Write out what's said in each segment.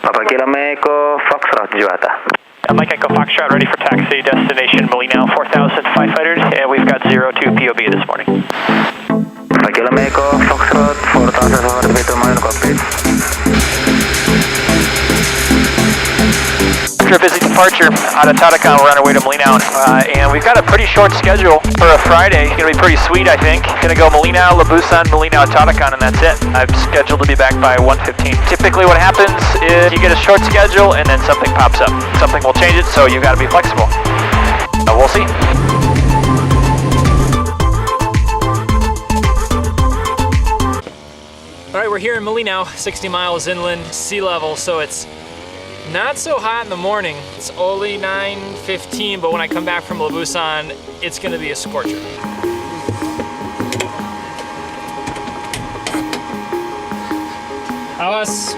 Papa Kilo Echo Foxtrot Juata. Mike Echo Foxtrot ready for taxi, destination Molina 4000 firefighters, and we've got 02 POB this morning. Papa Kilo Echo Foxtrot 4000 firefighters, Molina cockpit. After a busy departure out of Tatakan, we're on our way to Molina, and we've got a pretty short schedule for a Friday. It's going to be pretty sweet, I think. Going to go Molina, Lebusan, Molina, Tatakan, and that's it. I'm scheduled to be back by 1:15. Typically what happens is you get a short schedule and then something pops up. Something will change it, so you've got to be flexible. We'll see. All right, we're here in Molina, 60 miles inland, sea level, so it's not so hot in the morning. It's only 9:15, but when I come back from Lebusan, it's gonna be a scorcher. Awas.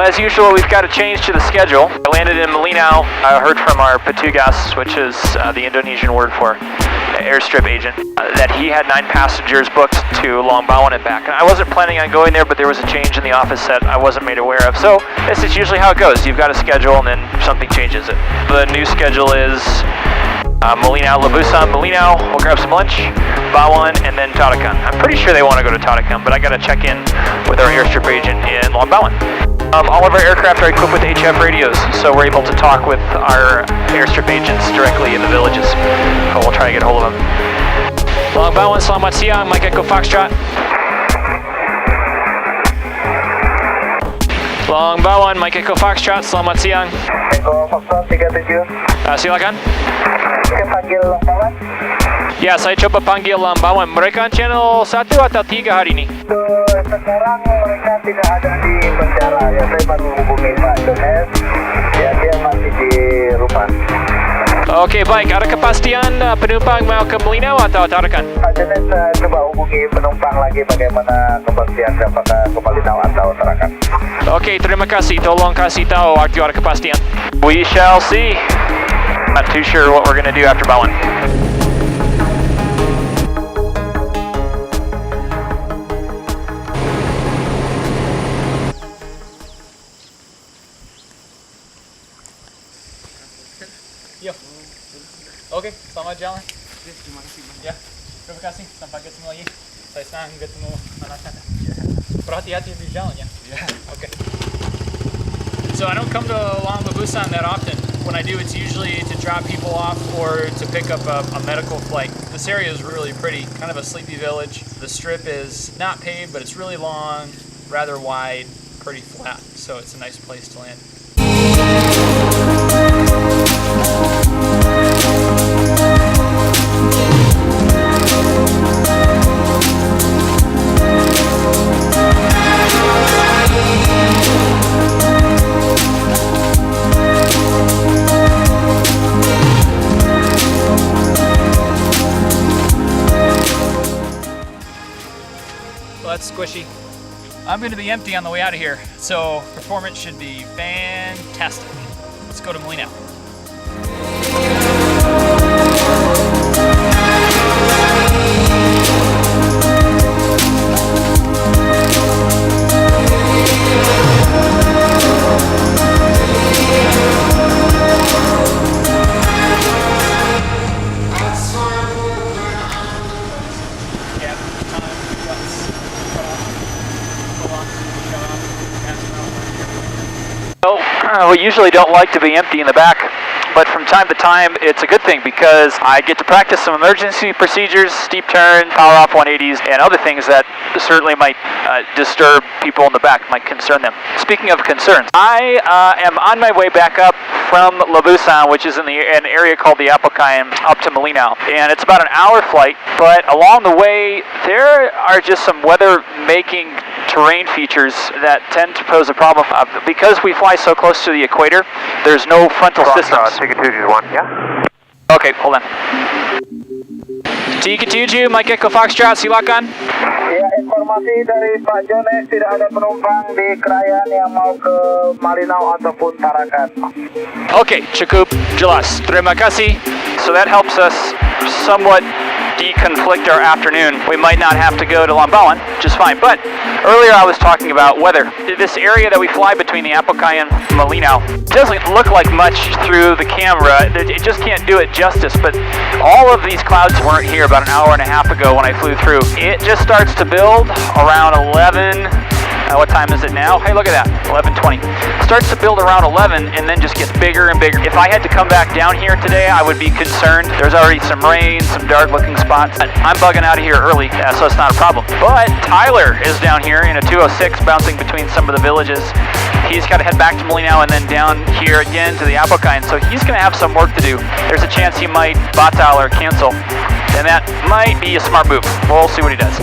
As usual, we've got a change to the schedule. I landed in Molina. I heard from our Petugas, which is the Indonesian word for airstrip agent, that he had 9 passengers booked to Long Lebusan and back. And I wasn't planning on going there, but there was a change in the office that I wasn't made aware of. So this is usually how it goes. You've got a schedule and then something changes it. The new schedule is Molina, Lebusan, Molina, we'll grab some lunch, Bawan, and then Tatakan. I'm pretty sure they want to go to Tatakan, but I got to check in with our airstrip agent in Long Lebusan. All of our aircraft are equipped with HF radios, so we're able to talk with our airstrip agents directly in the villages. So we'll try to get a hold of them. Long Lebusan, selamat siang, Mike Echo Foxtrot. Long Lebusan, Mike Echo Foxtrot, selamat siang. Echo Foxtrot 37. Silakan. Saya panggil Long Lebusan. Ya, saya coba panggil Long Lebusan. Mereka channel 1 atau 3 hari ini? Sekarang mereka tidak ada di bandara ya, saya baru hubungi Pak Johnsen, ya dia masih di rumah. Oke, baik. Ada kepastian penumpang mau ke Molina atau Tatakan? Pak Johnsen coba hubungi penumpang lagi bagaimana kepastian apakah ke Molina atau Tatakan. Oke, terima kasih. Tolong kasih tahu waktu ada kepastian. We shall see. Not too sure what we're going to do after Bawan. Yo. Oke, selamat jalan. Terima kasih banyak. Ya, terima kasih. Sampai ketemu lagi. Saya senang ketemu anak Anda. Berhati-hati di jalan ya. Yeah. Okay. So I don't come to Long Lebusan that often. When I do, it's usually to drop people off or to pick up a medical flight. This area is really pretty, kind of a sleepy village. The strip is not paved, but it's really long, rather wide, pretty flat. So it's a nice place to land. That's squishy. I'm going to be empty on the way out of here, so performance should be fantastic. Let's go to Molina. We usually don't like to be empty in the back, but from time to time it's a good thing because I get to practice some emergency procedures, steep turn, power off 180s, and other things that certainly might disturb people in the back, might concern them. Speaking of concerns, I am on my way back up from Lebusan, which is in an area called the Apokyan, up to Molina, and it's about an hour flight, but along the way there are just some weather-making terrain features that tend to pose a problem. Because we fly so close to the equator, there's no frontal systems. Ticket 221, yeah? Okay, hold on. Ticket 22, Mike Echo Foxtrot, silakan. Ya, informasi dari Pak Jones, tidak ada penumpang di Krayan yang mau ke Malinau ataupun Tarakan. Okay, cukup jelas. Terima kasih. So that helps us somewhat deconflict our afternoon. We might not have to go to Lambawan, which is fine. But earlier I was talking about weather. This area that we fly between the Apokyan and Malinau doesn't look like much through the camera. It just can't do it justice. But all of these clouds weren't here about an hour and a half ago when I flew through. It just starts to build around 11. What time is it now? Hey, look at that, 11:20. Starts to build around 11 and then just gets bigger and bigger. If I had to come back down here today, I would be concerned. There's already some rain, some dark looking spots. I'm bugging out of here early, so it's not a problem. But Tyler is down here in a 206 bouncing between some of the villages. He's got to head back to Malinau and then down here again to the Apokyan, so he's going to have some work to do. There's a chance he might batal or cancel, and that might be a smart move. We'll see what he does.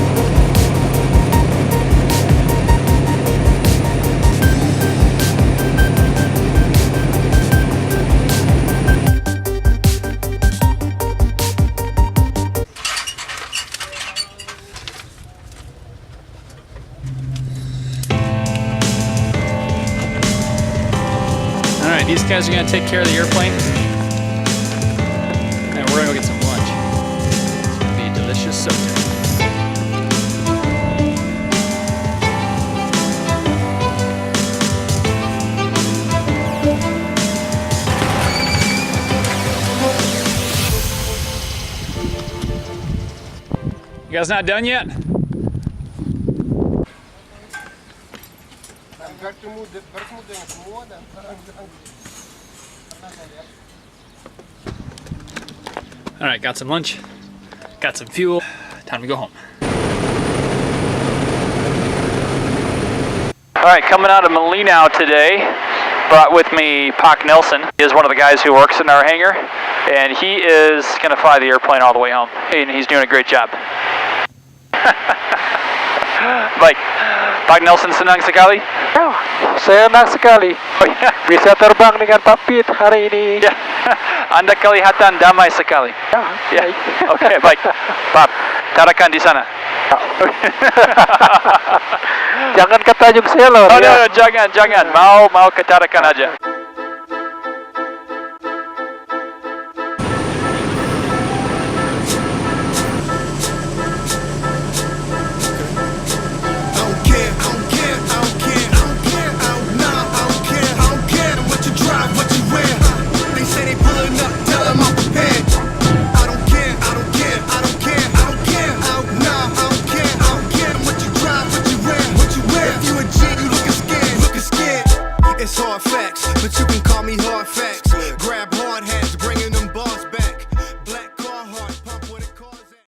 Alright, these guys are going to take care of the airplane. And we're going to go get some lunch. It's going to be a delicious subject. You guys not done yet? Alright, got some lunch, got some fuel, time to go home. Alright, coming out of Malinau today, brought with me Faqx Nelson. He is one of the guys who works in our hangar, and he is going to fly the airplane all the way home, and he's doing a great job. Baik, Faqx Nelson senang sekali? Oh, saya senang sekali. Bisa terbang dengan Pak Pit hari ini. Ya, Anda kelihatan damai sekali. Ya, Oke, baik. Pak, Tarakan di sana. Jangan ke Tanjung Selor Oh, ya. no, jangan. Mau ke Tarakan aja.